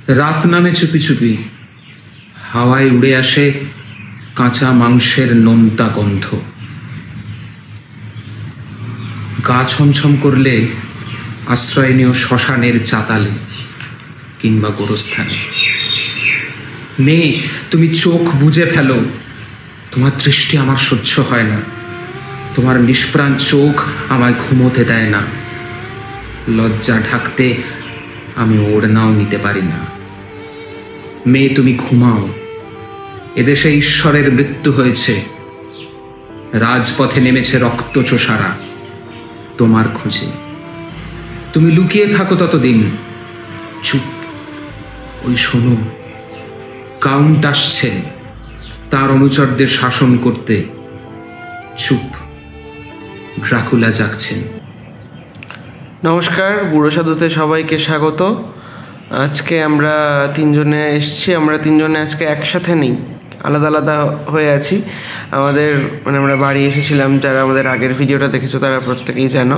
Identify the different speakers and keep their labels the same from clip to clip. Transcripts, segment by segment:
Speaker 1: রাত নামে চুপি চুপি, হাওয়ায় উড়ে আসে কাঁচা মাংসের নোনতা গন্ধ। গা ছমছম করলে আশ্রয় নিও শ্মশানের চাতালে কিংবা গোরস্থানে। মেয়ে, তুমি চোখ বুজে ফেলো, তোমার দৃষ্টি আমার সহ্য হয় না। তোমার নিষ্প্রাণ চোখ আমায় ঘুমোতে দেয় না। লজ্জা ঢাকতে আমি ওড়নাও নিতে পারি না। মেয়ে, তুমি ঘুমাও, এদেশে ঈশ্বরের মৃত্যু হয়েছে। রাজপথে নেমেছে রক্তচোষারা তোমার খোঁজে। তুমি লুকিয়ে থাকো ততদিন, চুপ। ওই শোনো, কাউন্ট আসছেন তার অনুচরদের শাসন করতে। চুপ, ড্রাকুলা জাগছেন।
Speaker 2: নমস্কার, বুড়ো সাধুতে সবাইকে স্বাগত। আজকে আমরা তিনজনে এসছি। আমরা তিনজনে আজকে একসাথে নেই, আলাদা আলাদা হয়ে আছি। আমরা বাড়ি এসেছিলাম। যারা আমাদের আগের ভিডিওটা দেখেছো তারা প্রত্যেকেই জানো।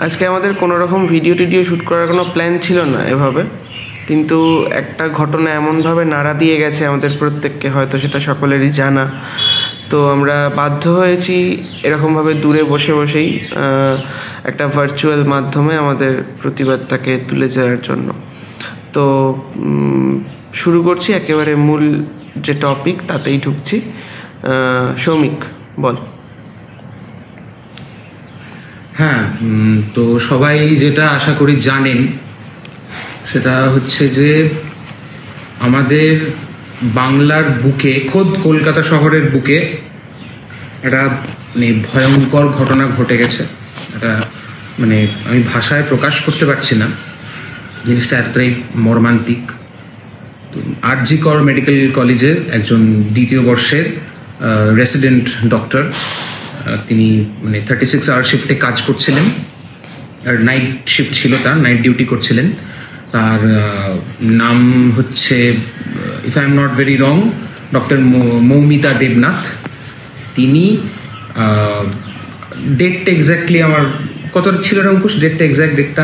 Speaker 2: আজকে আমাদের কোনো রকম ভিডিও শ্যুট করার কোনো প্ল্যান ছিল না এভাবে, কিন্তু একটা ঘটনা এমনভাবে নাড়া দিয়ে গেছে আমাদের প্রত্যেককে, হয়তো সেটা সকলেরই জানা। তো আমরা বাধ্য হয়েছি এরকমভাবে দূরে বসে বসেই একটা ভার্চুয়াল মাধ্যমে আমাদের প্রতিবাদটাকে তুলে যাওয়ার জন্য। তো শুরু করছি, একেবারে মূল যে টপিক তাতেই ঢুকছি। সৌমিক, বল।
Speaker 1: হ্যাঁ, তো সবাই যেটা আশা করি জানেন সেটা হচ্ছে যে আমাদের বাংলার বুকে, খোদ কলকাতা শহরের বুকে একটা ভয়ঙ্কর ঘটনা ঘটে গেছে। এটা আমি ভাষায় প্রকাশ করতে পারছি না, জিনিসটা এতটাই মর্মান্তিক। তো আরজি কর মেডিকেল কলেজের একজন দ্বিতীয় বর্ষের রেসিডেন্ট ডক্টর, তিনি 36 আওয়ার শিফটে কাজ করছিলেন, আর নাইট শিফট ছিল, তার নাইট ডিউটি করছিলেন। তার নাম হচ্ছে, if I am not very wrong, doctor Moumita Debnath. তিনি ডেটটা এক্স্যাক্টলি আমার কত ছিল রে অঙ্কুশ? ডেটটা এক্স্যাক্ট ডেটটা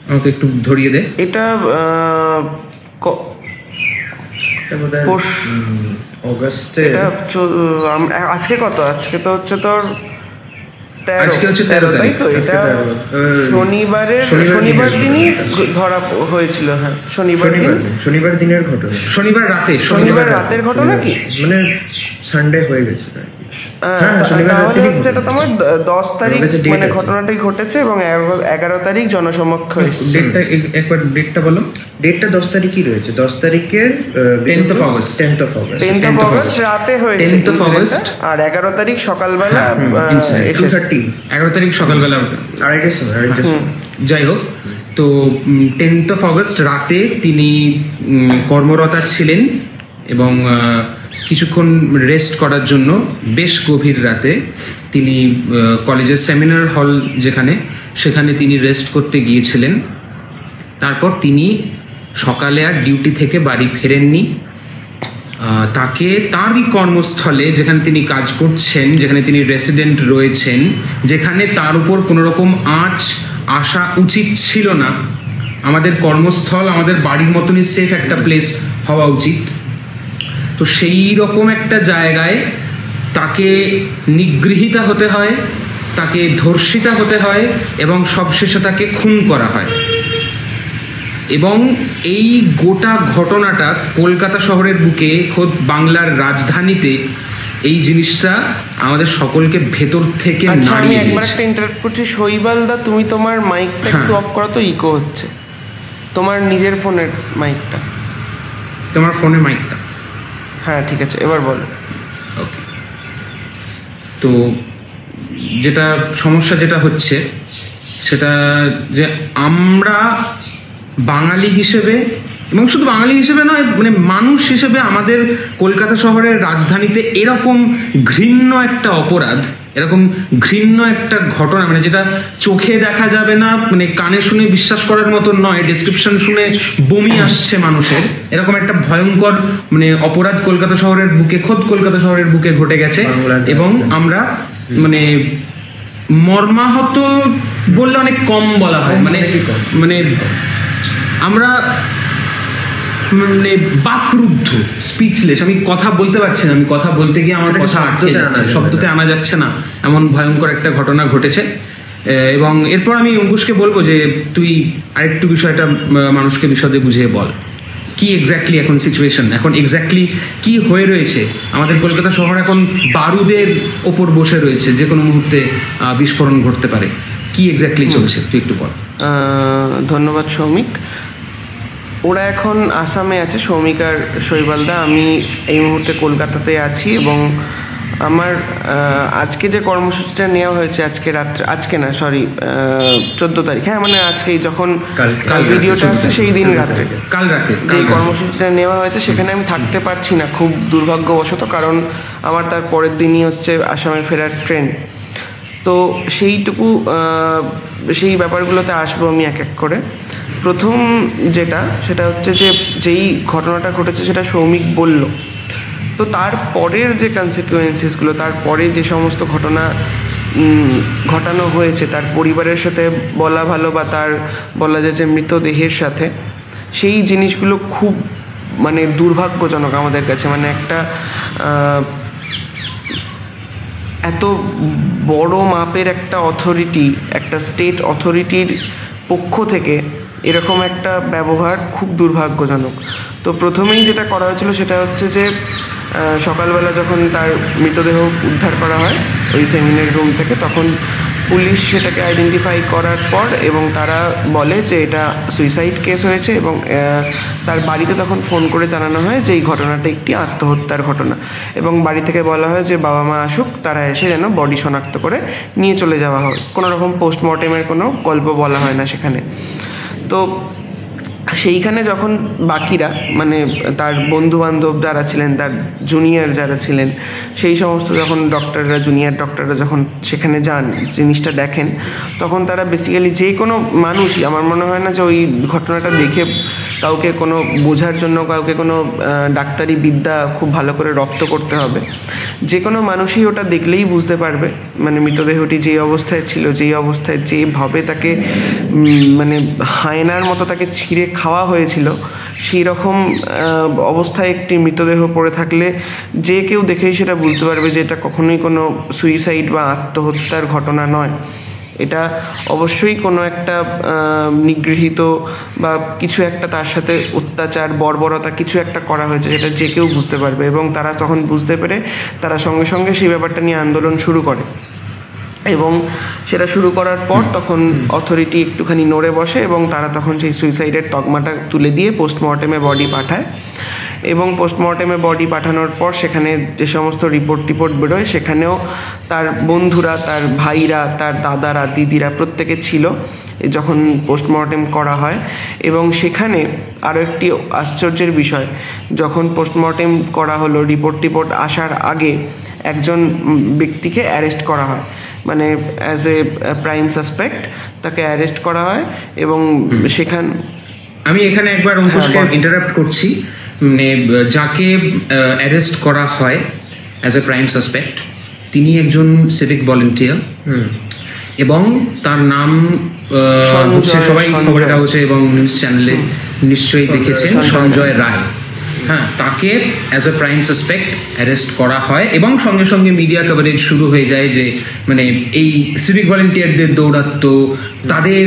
Speaker 1: আমাকে একটু ধরিয়ে দে।
Speaker 2: এটা
Speaker 3: অগাস্টে।
Speaker 2: আজকে কত? আজকে তো হচ্ছে তোর
Speaker 1: আজকে হচ্ছে 13 তারিখ।
Speaker 2: তো এটা শনিবার দিনই ধরা হয়েছিল। হ্যাঁ,
Speaker 3: শনিবার দিনের ঘটনা,
Speaker 1: শনিবার রাতের ঘটনা। কি
Speaker 3: সানডে হয়ে গেছে?
Speaker 2: এটা তোমার 10 তারিখ ঘটনাটাই ঘটেছে, এবং 11 তারিখ জনসমক্ষ।
Speaker 1: ডেটটা বলো।
Speaker 3: ডেটটা 10 তারিখই রয়েছে। 10 তারিখের 10th of August
Speaker 2: রাতে হয়েছে,
Speaker 1: 10th of August।
Speaker 2: আর 11 তারিখ সকালবেলা
Speaker 1: 11 তারিখ সকালবেলা
Speaker 3: আড়াইটার সময়।
Speaker 1: যাই হোক, তো 10th of August রাতে তিনি কর্মরতা ছিলেন এবং কিছুক্ষণ রেস্ট করার জন্য বেশ গভীর রাতে তিনি কলেজের সেমিনার হল সেখানে তিনি রেস্ট করতে গিয়েছিলেন। তারপর তিনি সকালে আর ডিউটি থেকে বাড়ি ফেরেননি। তাকে তারই কর্মস্থলে, যেখানে তিনি কাজ করছেন, যেখানে তিনি রেসিডেন্ট রয়েছেন, যেখানে তার উপর কোনো রকম আঁচ আসা উচিত ছিল না। আমাদের কর্মস্থল আমাদের বাড়ির মতনই সেফ একটা প্লেস হওয়া উচিত। তো সেই রকম একটা জায়গায় তাকে নিগৃহীতা হতে হয়, তাকে ধর্ষিতা হতে হয়, এবং সবশেষে তাকে খুন করা হয়। এবং এই গোটা ঘটনাটা কলকাতা শহরের বুকে, খোদ বাংলার রাজধানীতে, এই জিনিসটা আমাদের সকলকে ভেতর থেকে নাড়িয়ে দিয়েছে।
Speaker 2: একবার একটা ইন্টারাপ্ট করছি। শৈবালদা, তুমি তোমার মাইকটা একটু অফ করো তো, ইকো হচ্ছে তোমার নিজের ফোনের মাইকটা।
Speaker 1: তোমার ফোনের মাইকটা?
Speaker 2: হ্যাঁ, ঠিক আছে, এবার বলো।
Speaker 1: ওকে, তো যেটা সমস্যা যেটা হচ্ছে সেটা যে আমরা বাঙালি হিসেবে, এবং শুধু বাঙালি হিসেবে নয়, মানুষ হিসেবে আমাদের কলকাতা শহরের রাজধানীতে এরকম ঘৃণ্য একটা অপরাধ, এরকম ঘৃণ্য একটা ঘটনা, যেটা চোখে দেখা যাবে না, কানে শুনে বিশ্বাস করার মতো নয়, ডেসক্রিপশন শুনে বমি আসছে মানুষের, এরকম একটা ভয়ঙ্কর অপরাধ কলকাতা শহরের বুকে, খোদ কলকাতা শহরের বুকে ঘটে গেছে। এবং আমরা মর্মাহত বললে অনেক কম বলা হয়, আমরা মানে বাকরুদ্ধ, স্পিচলেস। আমি কথা বলতে পারছি না, আমি কথা বলতে গিয়ে আমার কথা আটকে যাচ্ছে, শব্দতে আনা যাচ্ছে না, এমন ভয়ঙ্কর একটা ঘটনা ঘটেছে। এবং এরপর আমি অঙ্কুশকে বলবো যে তুই আরেকটু বিষয়টা মানুষকে বিশদে বুঝিয়ে বল, কি এক্স্যাক্টলি এখন সিচুয়েশন, এখন এক্স্যাক্টলি কি হয়ে রয়েছে। আমাদের কলকাতা শহর এখন বারুদের ওপর বসে রয়েছে, যে কোনো মুহূর্তে বিস্ফোরণ ঘটতে পারে। কি এক্স্যাক্টলি চলছে তুই একটু বল।
Speaker 2: ধন্যবাদ সৌমিক। ওরা এখন আসামে আছে, সৌমিক আর শৈবালদা। আমি এই মুহূর্তে কলকাতাতে আছি এবং আমার আজকে যে কর্মসূচিটা নেওয়া হয়েছে, আজকে না সরি 14 তারিখ, হ্যাঁ মানে আজকেই যখন কাল ভিডিওটা আসছে সেই দিন রাত্রে,
Speaker 1: কাল রাতে
Speaker 2: যে কর্মসূচিটা নেওয়া হয়েছে সেখানে আমি থাকতে পারছি না খুব দুর্ভাগ্যবশত, কারণ আমার তার পরের দিনই হচ্ছে আসামে ফেরার ট্রেন। তো সেই ব্যাপারগুলোতে আসবো আমি এক এক করে। প্রথম সেটা হচ্ছে যে যেই ঘটনাটা ঘটেছে সেটা সৌমিক বলল, তো তারপরের যে কনসিকুয়েন্সেসগুলো, তারপরে যে সমস্ত ঘটনা ঘটানো হয়েছে তার পরিবারের সাথে বলা ভালো বা তার বলা যায় যে মৃতদেহের সাথে, সেই জিনিসগুলো খুব মানে দুর্ভাগ্যজনক আমাদের কাছে। মানে একটা এত বড় মাপের একটা অথরিটি, একটা স্টেট অথরিটির পক্ষ থেকে এরকম একটা ব্যবহার খুব দুর্ভাগ্যজনক। তো প্রথমেই যেটা করা হয়েছিল সেটা হচ্ছে যে সকালবেলা যখন তার মৃতদেহ উদ্ধার করা হয় ওই সেমিনার রুম থেকে, তখন পুলিশ সেটাকে আইডেন্টিফাই করার পর এবং তারা বলে যে এটা সুইসাইড কেস হয়েছে, এবং তার বাড়িতে তখন ফোন করে জানানো হয় যে এই ঘটনাটা একটি আত্মহত্যার ঘটনা, এবং বাড়ি থেকে বলা হয় যে বাবা মা আসুক, তারা এসে যেন বডি শনাক্ত করে নিয়ে চলে যাওয়া হয়। কোনো রকম পোস্টমর্টেমের কোনো গল্প বলা হয় না সেখানে। তো সেইখানে যখন বাকিরা মানে তার বন্ধুবান্ধব যারা ছিলেন, তার জুনিয়র যারা ছিলেন, সেই সমস্ত যখন জুনিয়র ডক্টররা যখন সেখানে যান, জিনিসটা দেখেন, তখন তারা বেসিক্যালি যে কোনো মানুষই, আমার মনে হয় না যে ওই ঘটনাটা দেখে কাউকে কোনো বোঝার জন্য কাউকে কোনো ডাক্তারি বিদ্যা খুব ভালো করে রপ্ত করতে হবে, যে কোনো মানুষই ওটা দেখলেই বুঝতে পারবে মানে মৃতদেহটি যেই অবস্থায় ছিল, যেই অবস্থায় যেভাবে তাকে মানে হায়নার মতো তাকে ছিঁড়ে খাওয়া হয়েছিল, সেই রকম অবস্থায় একটি মৃতদেহ পড়ে থাকলে যে কেউ দেখেই সেটা বুঝতে পারবে যে এটা কখনোই কোনো সুইসাইড বা আত্মহত্যার ঘটনা নয়। এটা অবশ্যই কোনো একটা নিগৃহীত বা কিছু একটা তার সাথে অত্যাচার, বর্বরতা কিছু একটা করা হয়েছে, যেটা যে কেউ বুঝতে পারবে। এবং তারা তখন বুঝতে পেরে তারা সঙ্গে সঙ্গে সেই ব্যাপারটা নিয়ে আন্দোলন শুরু করে, এবং সেটা শুরু করার পর তখন অথরিটি একটুখানি নড়ে বসে এবং তারা তখন সেই সুইসাইডের তকমাটা তুলে দিয়ে পোস্টমর্টেমে বডি পাঠায়। এবং পোস্টমর্টেমে বডি পাঠানোর পর সেখানে যে সমস্ত রিপোর্ট বেরোয়, সেখানেও তার বন্ধুরা, তার ভাইরা, তার দাদারা, দিদিরা প্রত্যেকে ছিল যখন পোস্টমর্টেম করা হয়। এবং সেখানে আরও একটি আশ্চর্যের বিষয়, যখন পোস্টমর্টেম করা হলো, রিপোর্ট আসার আগে একজন ব্যক্তিকে অ্যারেস্ট করা হয়, মানে অ্যাজ এ প্রাইম সাসপেক্ট তাকে অ্যারেস্ট করা হয়। এবং
Speaker 1: আমি এখানে একবার অঙ্কুশকে ইন্টারাপ্ট করছি। মানে যাকে অ্যারেস্ট করা হয় অ্যাজ এ প্রাইম সাসপেক্ট, তিনি একজন সিভিক ভলেন্টিয়ার, এবং তার নাম হচ্ছে সবাই খবরের কাগজে এবং নিউজ চ্যানেলে নিশ্চয়ই দেখেছেন, সঞ্জয় রায়। হ্যাঁ, তাকে as a prime suspect arrest করা হয় এবং সঙ্গে সঙ্গে মিডিয়া কভারেজ শুরু হয়ে যায় যে মানে এই সিভিক ভলেন্টিয়ারদের দৌরাত্ম্য, তাদের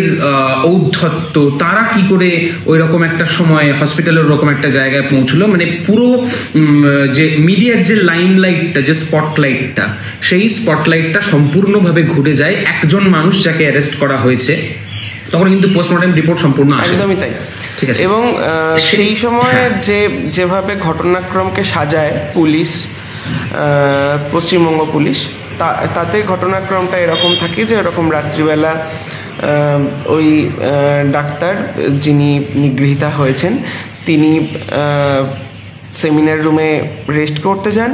Speaker 1: ঔদ্ধত্য, তারা কি করে ওই রকম একটা সময় হসপিটালের ওরকম একটা জায়গায় পৌঁছলো। মানে পুরো যে মিডিয়ার যে লাইমলাইটটা, যে স্পটলাইটটা, সেই স্পটলাইটটা সম্পূর্ণভাবে ঘুরে যায় একজন মানুষ যাকে অ্যারেস্ট করা হয়েছে। তখন কিন্তু পোস্টমর্টেম রিপোর্ট সম্পূর্ণ আসে।
Speaker 2: একদমই তাই।
Speaker 1: ঠিক আছে।
Speaker 2: এবং সেই সময় যেভাবে ঘটনাক্রমকে সাজায় পুলিশ, পশ্চিমবঙ্গ পুলিশ, তাতে ঘটনাক্রমটা এরকম থাকে যে এরকম রাত্রিবেলা ওই ডাক্তার যিনি নিগৃহীতা হয়েছেন তিনি সেমিনার রুমে রেস্ট করতে যান,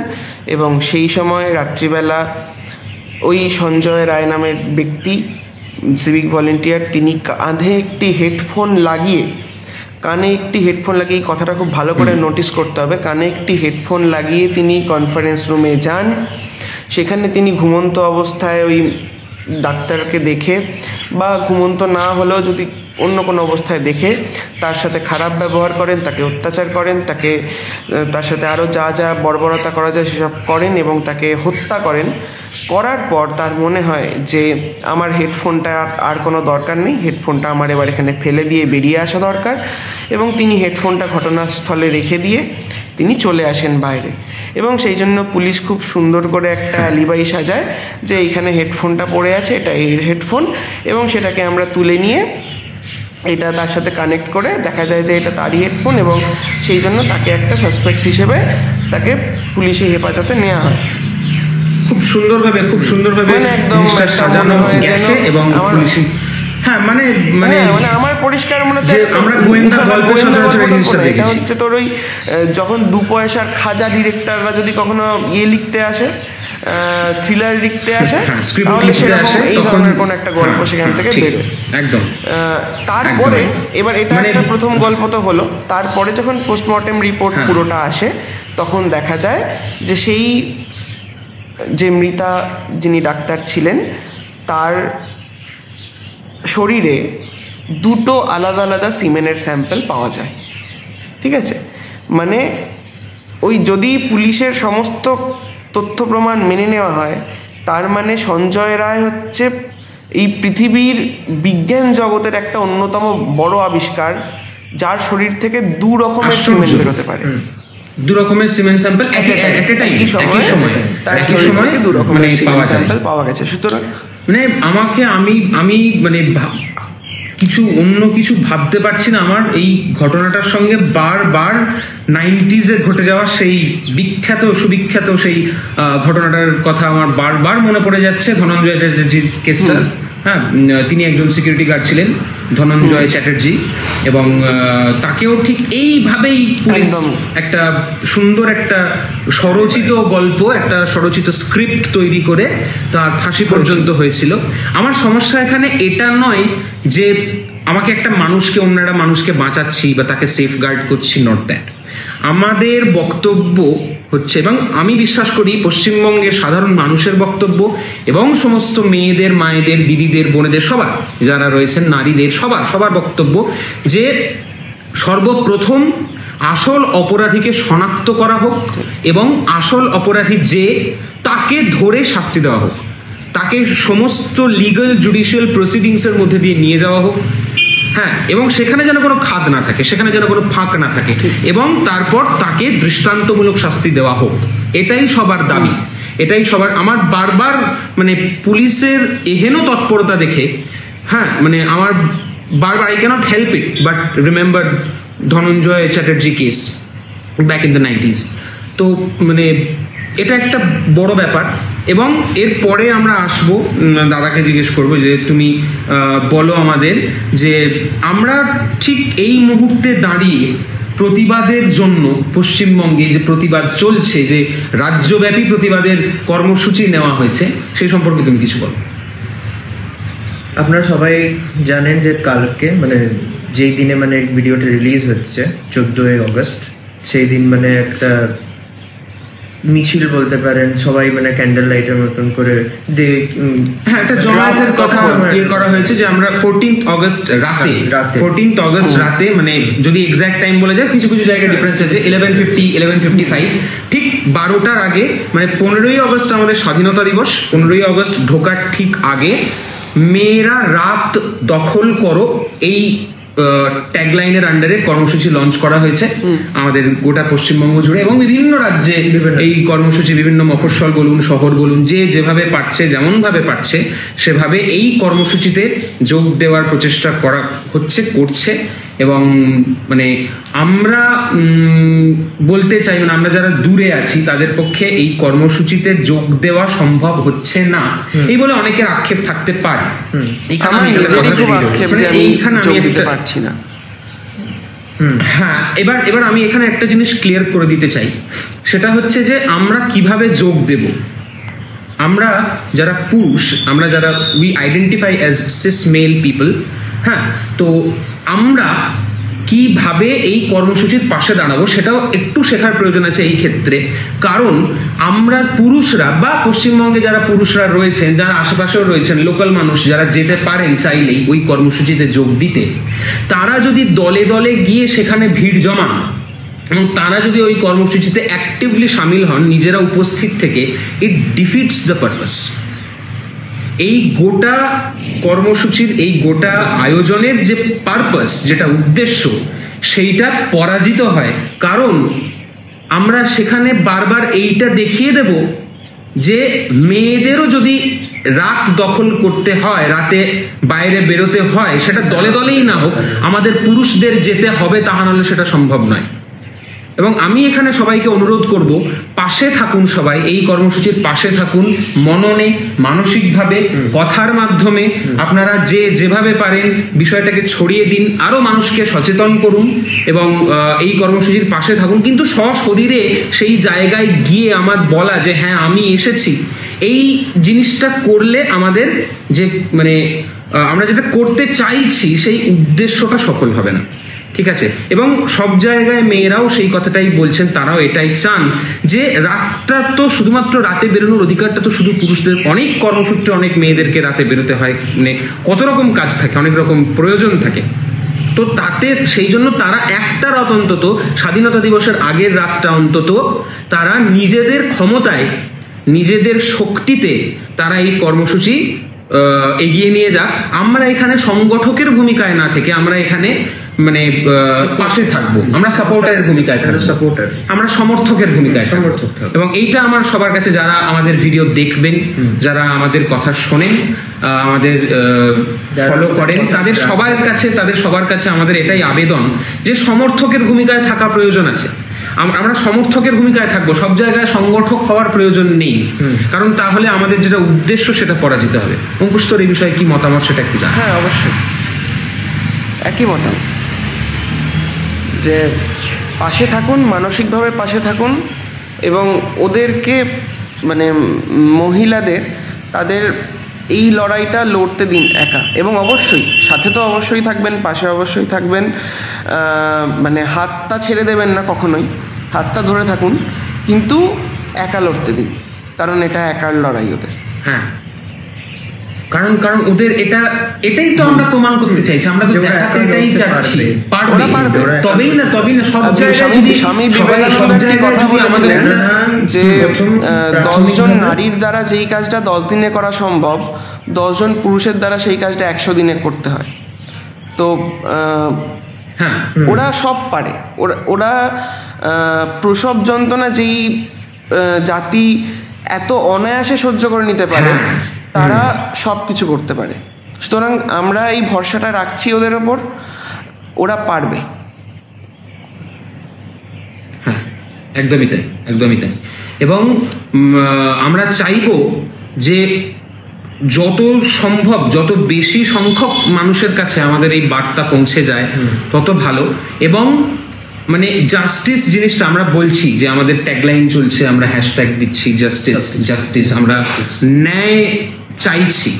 Speaker 2: এবং সেই সময় রাত্রিবেলা ওই সঞ্জয় রায় নামের ব্যক্তি, সিভিক ভলেন্টিয়ার, তিনি কানে একটি হেডফোন লাগিয়ে, এই কথাটা খুব ভালো করে নোটিস করতে হবে, কানে একটি হেডফোন লাগিয়ে তিনি কনফারেন্স রুমে যান। সেখানে তিনি ঘুমন্ত অবস্থায় ওই ডাক্তারকে দেখে, বা ঘুমন্ত না হলেও যদি অন্য কোনো অবস্থায় দেখে তার সাথে খারাপ ব্যবহার করেন, তাকে অত্যাচার করেন, তার সাথে আরও যা যা বর্বরতা করা যায় সেসব করেন এবং তাকে হত্যা করেন। করার পর তার মনে হয় যে আমার হেডফোনটা আর কোনো দরকার নেই, হেডফোনটা আমার এবার এখানে ফেলে দিয়ে বেরিয়ে আসা দরকার, এবং তিনি হেডফোনটা ঘটনাস্থলে রেখে দিয়ে তিনি চলে আসেন বাইরে। এবং সেই জন্য পুলিশ খুব সুন্দর করে একটা অ্যালিবাই সাজায় যে এইখানে হেডফোনটা পড়ে আছে, এটা এই হেডফোন, এবং সেটাকে আমরা তুলে নিয়ে এটা তার সাথে কানেক্ট করে দেখা যায় যে এটা তারই হেডফোন, এবং সেই জন্য তাকে একটা সাসপেক্ট হিসেবে তাকে পুলিশি হেফাজতে নেওয়া হয়।
Speaker 1: খুব সুন্দরভাবে
Speaker 2: মানে একদম
Speaker 1: জিনিসটা সাজানো গেছে এবং পুলিশি মানে
Speaker 2: আমার পরিষ্কার মনে
Speaker 1: হচ্ছে আমরা গোয়েন্দা গল্প সচরাচর এই জিনিসটা
Speaker 2: এটা
Speaker 1: দেখেছি।
Speaker 2: হচ্ছে তোর ওই যখন 2 পয়সার খাজা ডিরেক্টররা যদি কখনো লিখতে আসে, থ্রিলার লিখতে আসে,
Speaker 1: স্ক্রিপ্ট লিখতে আসে,
Speaker 2: এই ধরনের কোন একটা গল্প সেখান থেকে বেরোয়
Speaker 1: একদম।
Speaker 2: তারপরে এবার এটা একটা প্রথম গল্প তো হলো, তারপরে যখন পোস্টমর্টেম রিপোর্ট পুরোটা আসে তখন দেখা যায় যে সেই যে মৃতা যিনি ডাক্তার ছিলেন তার শরীরে 2টো আলাদা আলাদা সিমেনের স্যাম্পল পাওয়া যায়। ঠিক আছে, মানে ওই যদি পুলিশের সমস্ত তথ্য প্রমাণ মেনে নেওয়া হয়, তার মানে সঞ্জয় রায় হচ্ছে এই পৃথিবীর বিজ্ঞান জগতের একটা অন্যতম বড় আবিষ্কার, যার শরীর থেকে 2 রকমের সিমেন্ট বেরোতে পারে।
Speaker 1: 2 রকমের সিমেন্ট স্যাম্পল একই সময়
Speaker 2: 2 রকমের সিমেন্ট স্যাম্পল পাওয়া গেছে। সুতরাং
Speaker 1: মানে আমি মানে অন্য কিছু ভাবতে পারছি না। আমার এই ঘটনাটার সঙ্গে বারবার 90s-এ ঘটে যাওয়া সেই সুবিখ্যাত সেই ঘটনাটার কথা আমার বারবার মনে পড়ে যাচ্ছে। ধনঞ্জয় চ্যাটার্জির কেসটা, তিনি একজন সিকিউরিটি গার্ড ছিলেন, ধনঞ্জয় চ্যাটার্জি, এবং তাকেও ঠিক এইভাবেই পুলিশ একটা সুন্দর একটা স্বরচিত গল্প, একটা স্বরচিত স্ক্রিপ্ট তৈরি করে তার ফাঁসি পর্যন্ত হয়েছিল। আমার সমস্যা এখানে এটা নয় যে আমাকে অন্য একটা মানুষকে বাঁচাচ্ছি বা তাকে সেফগার্ড করছি, নট দ্যাট। আমাদের বক্তব্য হচ্ছে, এবং আমি বিশ্বাস করি পশ্চিমবঙ্গের সাধারণ মানুষের বক্তব্য এবং সমস্ত মেয়েদের, মায়েদের, দিদিদের, বোনেদের, সবার যারা রয়েছেন, নারীদের, সবার বক্তব্য যে সর্বপ্রথম আসল অপরাধীকে শনাক্ত করা হোক এবং আসল অপরাধী যে তাকে ধরে শাস্তি দেওয়া হোক, তাকে সমস্ত লিগাল জুডিশিয়াল প্রসিডিংসের মধ্যে দিয়ে নিয়ে যাওয়া হোক, এবং সেখানে যেন কোনো খাদ না থাকে, সেখানে যেন কোনো ফাঁক না থাকে, এবং তারপর তাকে দৃষ্টান্তমূলক শাস্তি দেওয়া হোক। এটাই সবার দাবি, এটাই সবার। আমার বারবার মানে পুলিশের এহেন তৎপরতা দেখে মানে আমার বারবার I cannot help it but remember Dhananjay Chatterjee case back in the 90s। তো মানে এটা একটা বড় ব্যাপার। এবং এরপরে আমরা আসবো, দাদাকে জিজ্ঞেস করবো যে তুমি বলো আমাদের যে আমরা ঠিক এই মুহূর্তে দাঁড়িয়ে প্রতিবাদের জন্য পশ্চিমবঙ্গে যে প্রতিবাদ চলছে, যে রাজ্যব্যাপী প্রতিবাদের কর্মসূচি নেওয়া হয়েছে, সেই সম্পর্কে তুমি কিছু বলো।
Speaker 3: আপনারা সবাই জানেন যে কালকে মানে যেই দিনে মানে ভিডিওটা রিলিজ হচ্ছে 14 আগস্ট, সেই দিন মানে একটা মিছিল বলতে পারেন, সবাই মানে ক্যান্ডেল লাইটের মতন করে
Speaker 1: একটা জমায়েতের কথা করা হয়েছে যে আমরা 14th আগস্ট রাতে মানে যদি এক্সাক্ট টাইম বলে যায়, কিছু কিছু জায়গায় ডিফারেন্স আছে, 11:55 ঠিক 12টার আগে, মানে 15ই আগস্ট আমাদের স্বাধীনতা দিবস, 15ই আগস্ট ঢোকার ঠিক আগে মেয়েরা রাত দখল করো এই ট্যাগলাইনের আন্ডারে কর্মসূচি লঞ্চ করা হয়েছে আমাদের গোটা পশ্চিমবঙ্গ জুড়ে, এবং বিভিন্ন রাজ্যে এই কর্মসূচি, বিভিন্ন মফস্বল বলুন, শহর বলুন, যেভাবে পারছে, যেমন ভাবে পারছে সেভাবে এই কর্মসূচিতে যোগ দেওয়ার প্রচেষ্টা করছে। এবং মানে আমরা বলতে চাই, মানে আমরা যারা দূরে আছি তাদের পক্ষে এই কর্মসূচিতে যোগ দেওয়া সম্ভব হচ্ছে না, এই বলে অনেকের আক্ষেপ থাকতে পারে। এইখানে আমি এবার আমি এখানে একটা জিনিস ক্লিয়ার করে দিতে চাই, সেটা হচ্ছে যে আমরা কিভাবে যোগ দেব। আমরা যারা পুরুষ, আমরা যারা we identify as cis male people, তো আমরা কিভাবে এই কর্মসূচির পাশে দাঁড়াবো সেটাও একটু শেখার প্রয়োজন আছে এই ক্ষেত্রে। কারণ আমরা পুরুষরা বা পশ্চিমবঙ্গে যারা পুরুষরা রয়েছেন, যারা আশেপাশেও রয়েছেন, লোকাল মানুষ যারা যেতে পারেন চাইলেই ওই কর্মসূচিতে যোগ দিতে, তারা যদি দলে দলে গিয়ে সেখানে ভিড় জমান এবং তারা যদি ওই কর্মসূচিতে অ্যাক্টিভলি সামিল হন নিজেরা উপস্থিত থেকে, ইট ডিফিটস দ্য পারপাস। এই গোটা কর্মসূচির, এই গোটা আয়োজনের যে পারপাস, যেটা উদ্দেশ্য, সেইটা পরাজিত হয়। কারণ আমরা সেখানে বারবার এইটা দেখিয়ে দেব যে মেয়েদেরও যদি রাত দখল করতে হয়, রাতে বাইরে বেরোতে হয়, সেটা দলে দলেই না হোক, আমাদের পুরুষদের যেতে হবে, তাহা নাহলে সেটা সম্ভব নয়। এবং আমি এখানে সবাইকে অনুরোধ করব, পাশে থাকুন, সবাই এই কর্মসূচির পাশে থাকুন, মননে, মানসিকভাবে, কথার মাধ্যমে আপনারা যেভাবে পারেন বিষয়টাকে ছড়িয়ে দিন, আরও মানুষকে সচেতন করুন এবং এই কর্মসূচির পাশে থাকুন। কিন্তু সশরীরে সেই জায়গায় গিয়ে আমার বলা যে হ্যাঁ আমি এসেছি, এই জিনিসটা করলে আমাদের যে মানে আমরা যেটা করতে চাইছি সেই উদ্দেশ্যটা সফল হবে না। ঠিক আছে? এবং সব জায়গায় মেয়েরাও সেই কথাটাই বলছেন, তারাও এটাই চান যে রাতটা তো শুধুমাত্র রাতে বেরোনোর অধিকারটা তো শুধু পুরুষদের, অনেক কর্মসূত্রে অনেক মেয়েদেরকে রাতে বেরোতে হয়, মানে কত রকম কাজ থাকে, অনেক রকম প্রয়োজন থাকে। তো তাতে সেই জন্য তারা একটা রাত অন্তত, স্বাধীনতা দিবসের আগের রাতটা অন্তত তারা নিজেদের ক্ষমতায়, নিজেদের শক্তিতে তারা এই কর্মসূচি এগিয়ে নিয়ে যাক। আমরা এখানে সংগঠকের ভূমিকায় না থেকে আমরা এখানে মানে পাশে থাকবো, আমরা সাপোর্টারের ভূমিকায় থাকবো, আমরা সমর্থকের ভূমিকায় সমর্থক। এবং এইটা আমার সবার কাছে, যারা আমাদের ভিডিও দেখবেন, যারা আমাদের কথা শোনেন, আমাদের ফলো করেন, তাদের সবার কাছে আমাদের এটাই আবেদন যে সমর্থকের ভূমিকায় থাকা প্রয়োজন আছে। আমরা সমর্থকের ভূমিকায় থাকবো, সব জায়গায় সংগঠক হওয়ার প্রয়োজন নেই, কারণ তাহলে আমাদের যেটা উদ্দেশ্য সেটা পরাজিত হবে। অঙ্কুশ, তোর এই বিষয়ে কি মতামত সেটা একটু জানা।
Speaker 2: হ্যাঁ, অবশ্যই একই মতামত, যে পাশে থাকুন, মানসিকভাবে পাশে থাকুন এবং ওদেরকে মানে মহিলাদের তাদের এই লড়াইটা লড়তে দিন একা। এবং অবশ্যই সাথে তো অবশ্যই থাকবেন, পাশে অবশ্যই থাকবেন, মানে হাতটা ছেড়ে দেবেন না কখনোই, হাতটা ধরে থাকুন, কিন্তু একা লড়তে দিন, কারণ এটা একার লড়াই ওদের।
Speaker 1: হ্যাঁ, কারণ ওদের এটাই তো আমরা প্রমাণ করতে চাইছি, আমরা তো দেখাতে এটাই চাচ্ছি, পারবে। তবেই না সব জায়গায়
Speaker 2: স্বামী বিবেকানন্দ কথা বলেছিলেন যে 10 জন নারীর দ্বারা যেই কাজটা 10 দিনে করা সম্ভব, 10 জন পুরুষের দ্বারা সেই কাজটা 100 দিনে করতে হয়। তো
Speaker 1: হ্যাঁ,
Speaker 2: ওরা সব পারে, ওরা প্রসব যন্ত্রণা যেই জাতি এত অনায়াসে সহ্য করে নিতে পারে, তারা সব কিছু করতে পারে। সুতরাং আমরা এই ভরসাটা রাখছি ওদের ওপর, ওরা পারবে।
Speaker 1: হ্যাঁ, একদমই তাই। এবং আমরা চাইবো যে যত সম্ভব, যত বেশি সংখ্যক মানুষের কাছে আমাদের এই বার্তা পৌঁছে যায় তত ভালো। এবং মানে জাস্টিস জিনিসটা আমরা বলছি যে আমাদের ট্যাগলাইন চলছে, আমরা হ্যাশট্যাগ দিচ্ছি জাস্টিস, আমরা ন্যায় চাইছি।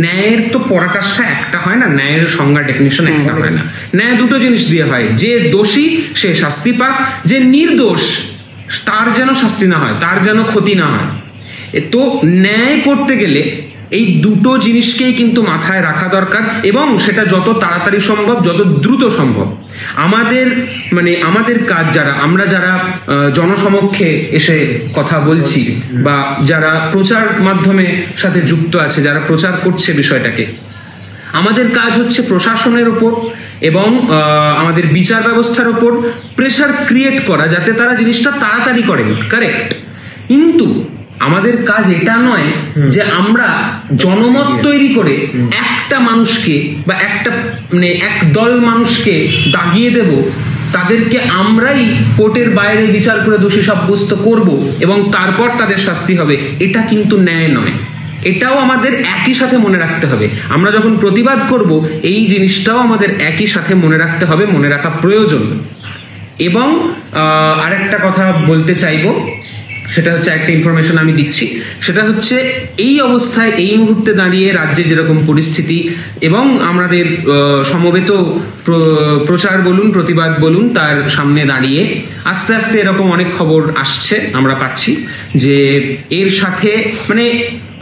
Speaker 1: ন্যায়ের তো পরাকাষ্ঠা একটা হয় না, ন্যায়ের সংজ্ঞা ডেফিনিশন একটা হয় না। ন্যায় দুটো জিনিস দিয়ে হয়, যে দোষী সে শাস্তি পাক, যে নির্দোষ তার যেন শাস্তি না হয়, তার যেন ক্ষতি না হয়। তো ন্যায় করতে গেলে এই দুটো জিনিসকেই কিন্তু মাথায় রাখা দরকার, এবং সেটা যত তাড়াতাড়ি সম্ভব, যত দ্রুত সম্ভব। আমাদের কাজ, আমরা যারা জনসমক্ষে এসে কথা বলছি বা যারা প্রচার মাধ্যমে সাথে যুক্ত আছে, যারা প্রচার করছে বিষয়টাকে, আমাদের কাজ হচ্ছে প্রশাসনের ওপর এবং আমাদের বিচার ব্যবস্থার ওপর প্রেশার ক্রিয়েট করা, যাতে তারা জিনিসটা তাড়াতাড়ি করেন। কারেক্ট? কিন্তু আমাদের কাজ এটা নয় যে আমরা জনমত তৈরি করে একটা মানুষকে বা এক দল মানুষকে দাগিয়ে দেব, তাদেরকে আমরাই কোর্টের বাইরে বিচার করে দোষী সাব্যস্ত করব এবং তারপর তাদের শাস্তি হবে। এটা কিন্তু ন্যায় নয়। এটাও আমাদের একই সাথে মনে রাখতে হবে। আমরা যখন প্রতিবাদ করব, এই জিনিসটাও আমাদের একই সাথে মনে রাখতে হবে, মনে রাখা প্রয়োজন। এবং আরেকটা কথা বলতে চাইবো সেটা হচ্ছে একটা ইনফরমেশন আমি দিচ্ছি, সেটা হচ্ছে এই অবস্থায় এই মুহূর্তে দাঁড়িয়ে রাজ্যে যেরকম পরিস্থিতি এবং আমাদের সমবেত প্রচার বলুন প্রতিবাদ বলুন তার সামনে দাঁড়িয়ে আস্তে আস্তে এরকম অনেক খবর আসছে, আমরা পাচ্ছি যে এর সাথে মানে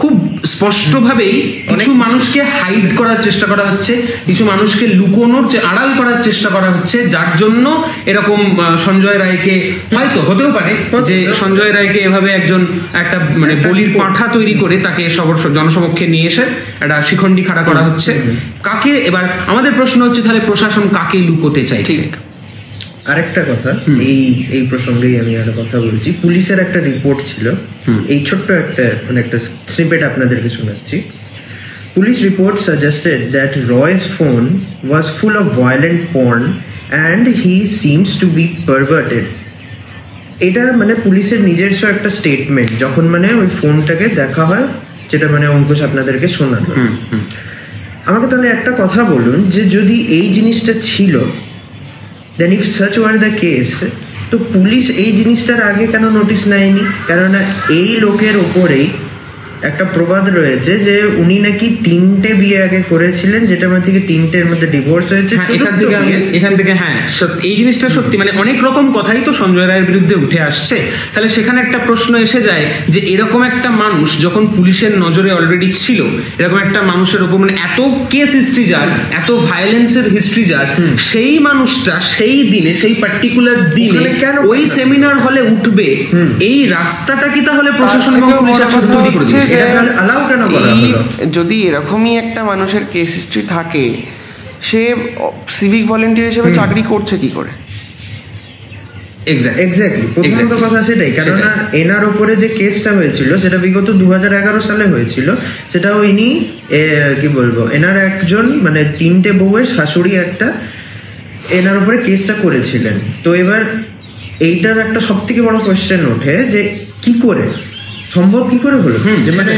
Speaker 1: খুব স্পষ্টভাবেই কিছু মানুষকে হাইড করার চেষ্টা করা হচ্ছে, কিছু মানুষকে লুকোনোর আড়াল করার চেষ্টা করা হচ্ছে, যার জন্য এরকম সঞ্জয় রায়কে হয়তো হতেও পারে যে সঞ্জয় রায়কে এভাবে একটা মানে বলির পাঁঠা তৈরি করে তাকে জনসমক্ষে নিয়ে এসে একটা শিখণ্ডি খাড়া করা হচ্ছে। কাকে এবার আমাদের প্রশ্ন হচ্ছে তাহলে প্রশাসন কাকে লুকোতে চাইছে?
Speaker 3: আরেকটা কথা এই প্রসঙ্গেই আমি একটা কথা বলছি। পুলিশের একটা রিপোর্ট ছিল, এই ছোট্ট একটা স্নিপেট আপনাদেরকে শোনাচ্ছি। Police report suggested that Roy's phone was full of violent porn and he seems to be perverted. এটা মানে পুলিশের নিজস্ব একটা স্টেটমেন্ট, যখন মানে ওই ফোনটাকে দেখা হয়, যেটা মানে অঙ্কুশ আপনাদেরকে শোনালো। আমাকে তাহলে একটা কথা বলুন যে যদি এই জিনিসটা ছিল, then if such were the case, তো পুলিশ এই জিনিসটার আগে কেন নোটিশ নেয়নি? কেননা এই লোকের ওপরেই একটা প্রবাদ রয়েছে যে উনি নাকি 3টে বিয়ে আগে করেছিলেন, যেটা মধ্যে থেকে 3টের মধ্যে ডিভোর্স হয়েছে।
Speaker 1: এখান থেকে হ্যাঁ এই জিনিসটা সত্যি মানে অনেক রকম কথাই তো সঞ্জয় রায়ের বিরুদ্ধে উঠে আসছে। তাহলে সেখানে একটা প্রশ্ন এসে যায় যে এরকম একটা মানুষ যখন পুলিশের নজরে অলরেডি ছিল, এরকম একটা মানুষের ওপর মানে এত কেস হিস্ট্রি যার, এত ভায়োলেন্সের হিস্ট্রি যার, সেই মানুষটা সেই দিনে সেই পার্টিকুলার দিনে ওই সেমিনার হলে উঠবে, এই রাস্তাটা কি তাহলে প্রশাসন এবং পুলিশ একসাথে তৈরি করে দিয়েছে?
Speaker 2: যদি এরকমই একটা মানুষের কেস হিস্ট্রি থাকে, সে সিভিক ভলেন্টিয়ার হিসেবে চাকরি করছে কি করে?
Speaker 3: এক্স্যাক্টলি প্রথমত কথা সেটাই। কেননা এনার ওপরে যে কেসটা হয়েছিল সেটা বিগত 2011 সালে হয়েছিল। সেটাও ইনি কি বলবো, এনার একজন মানে 3টে বউয়ের শাশুড়ি একটা এনার উপরে কেসটা করেছিলেন। তো এবার এইটার একটা সব থেকে বড় কোয়েশ্চেন ওঠে যে কি করে সম্ভব, কি করে হলো যে মানে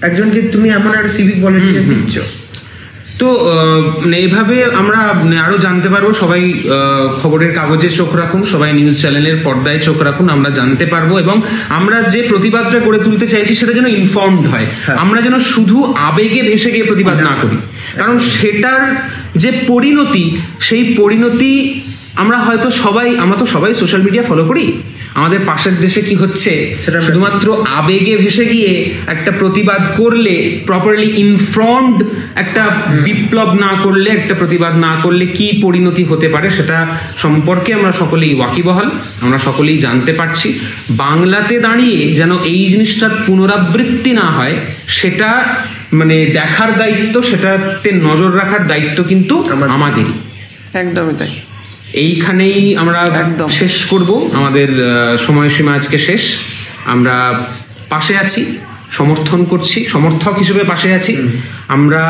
Speaker 3: একজনকে তুমি এমন একটা সিভিক ভলেন্টিয়ার দিচ্ছ।
Speaker 1: তো এইভাবে আমরা আরো জানতে পারবো। সবাই খবরের কাগজে চোখ রাখুন, সবাই নিউজ চ্যানেলের পর্দায় চোখ রাখুন, আমরা জানতে পারবো এবং আমরা যে প্রতিবাদটা গড়ে তুলতে চাইছি সেটা যেন ইনফর্মড হয়। আমরা যেন শুধু আবেগে ভেসে গিয়ে প্রতিবাদ না করি, কারণ সেটার যে পরিণতি, সেই পরিণতি আমরা তো সবাই সোশ্যাল মিডিয়া ফলো করি। আমাদের পাশের দেশে কি হচ্ছে শুধুমাত্র আবেগে ভেসে গিয়ে একটা প্রতিবাদ করলে, প্রপারলি ইনফর্মড একটা বিপ্লব না করলে, একটা প্রতিবাদ না করলে কি পরিণতি হতে পারে সেটা সম্পর্কে আমরা সকলেই ওয়াকিবহাল, আমরা সকলেই জানতে পারছি। বাংলাতে দাঁড়িয়ে যেন এই জিনিসটার পুনরাবৃত্তি না হয় সেটা মানে দেখার দায়িত্ব, সেটাতে নজর রাখার দায়িত্ব কিন্তু আমাদেরই।
Speaker 2: একদমই তাই।
Speaker 1: এইখানেই আমরা শেষ করব, আমাদের সময়সীমা আজকে শেষ। আমরা পাশে আছি, সমর্থন করছি, সমর্থক হিসেবে পাশে আছি। আমরা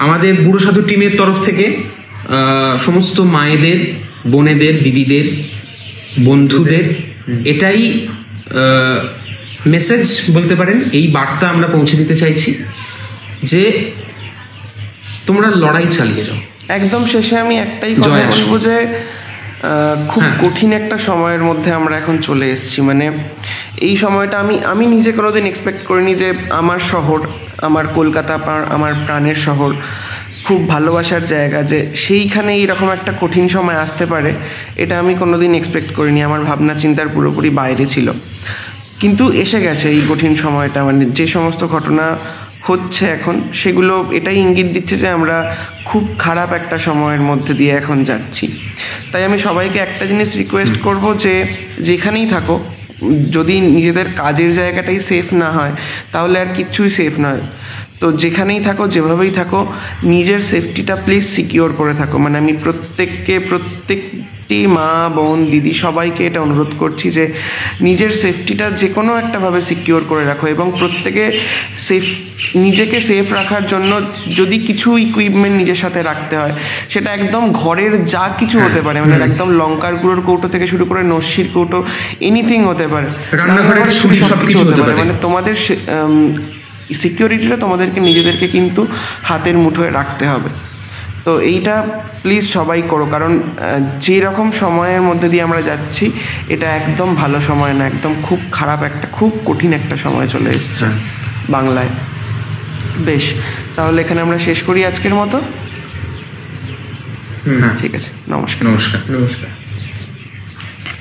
Speaker 1: আমাদের বুড়ো সাধু টিমের তরফ থেকে সমস্ত মায়েদের, বোনেদের, দিদিদের, বন্ধুদের এটাই মেসেজ বলতে পারেন, এই বার্তা আমরা পৌঁছে দিতে চাইছি যে তোমরা লড়াই চালিয়ে যাও।
Speaker 2: একদম শেষে আমি একটাই কথা বলবো যে খুব কঠিন একটা সময়ের মধ্যে আমরা এখন চলে এসেছি। মানে এই সময়টা আমি নিজে কোনোদিন এক্সপেক্ট করিনি যে আমার শহর, আমার কলকাতা, আমার প্রাণের শহর, খুব ভালোবাসার জায়গা, যে সেইখানে এইরকম একটা কঠিন সময় আসতে পারে, এটা আমি কোনোদিন এক্সপেক্ট করিনি। আমার ভাবনা চিন্তার পুরোপুরি বাইরে ছিল, কিন্তু এসে গেছে এই কঠিন সময়টা। মানে যে সমস্ত ঘটনা হচ্ছে এখন, সেগুলো এটাই ইঙ্গিত দিচ্ছে যে আমরা খুব খারাপ একটা সময়ের মধ্যে দিয়ে এখন যাচ্ছি। তাই আমি সবাইকে একটা জিনিস রিকোয়েস্ট করব যে যেখানেই থাকো, যদি নিজেদের কাজের জায়গাটাই সেফ না হয় তাহলে আর কিচ্ছুই সেফ নয়। তো যেখানেই থাকো, যেভাবেই থাকো, নিজের সেফটিটা প্লিজ সিকিওর করে থাকো। মানে আমি প্রত্যেকটি মা, বোন, দিদি সবাইকে এটা অনুরোধ করছি যে নিজের সেফটিটা যে কোনো একটাভাবে সিকিওর করে রাখো, এবং প্রত্যেকে নিজেকে সেফ রাখার জন্য যদি কিছু ইকুইপমেন্ট নিজের সাথে রাখতে হয়, সেটা একদম ঘরের যা কিছু হতে পারে, মানে একদম লঙ্কার গুঁড়োর কৌটো থেকে শুরু করে নস্যির কৌটো, এনিথিং হতে পারে, সবকিছু হতে পারে। মানে তোমাদের সিকিউরিটিটা তোমাদেরকে নিজেদেরকে কিন্তু হাতের মুঠোয় রাখতে হবে। তো এইটা প্লিজ সবাই করো, কারণ যেই রকম সময়ের মধ্যে দিয়ে আমরা যাচ্ছি এটা একদম ভালো সময় না, একদম খুব খারাপ একটা, খুব কঠিন একটা সময় চলে এসেছে বাংলায়। বেশ, তাহলে এখানে আমরা শেষ করি আজকের মতো।
Speaker 1: হ্যাঁ,
Speaker 2: ঠিক আছে, নমস্কার।
Speaker 1: নমস্কার।
Speaker 3: নমস্কার।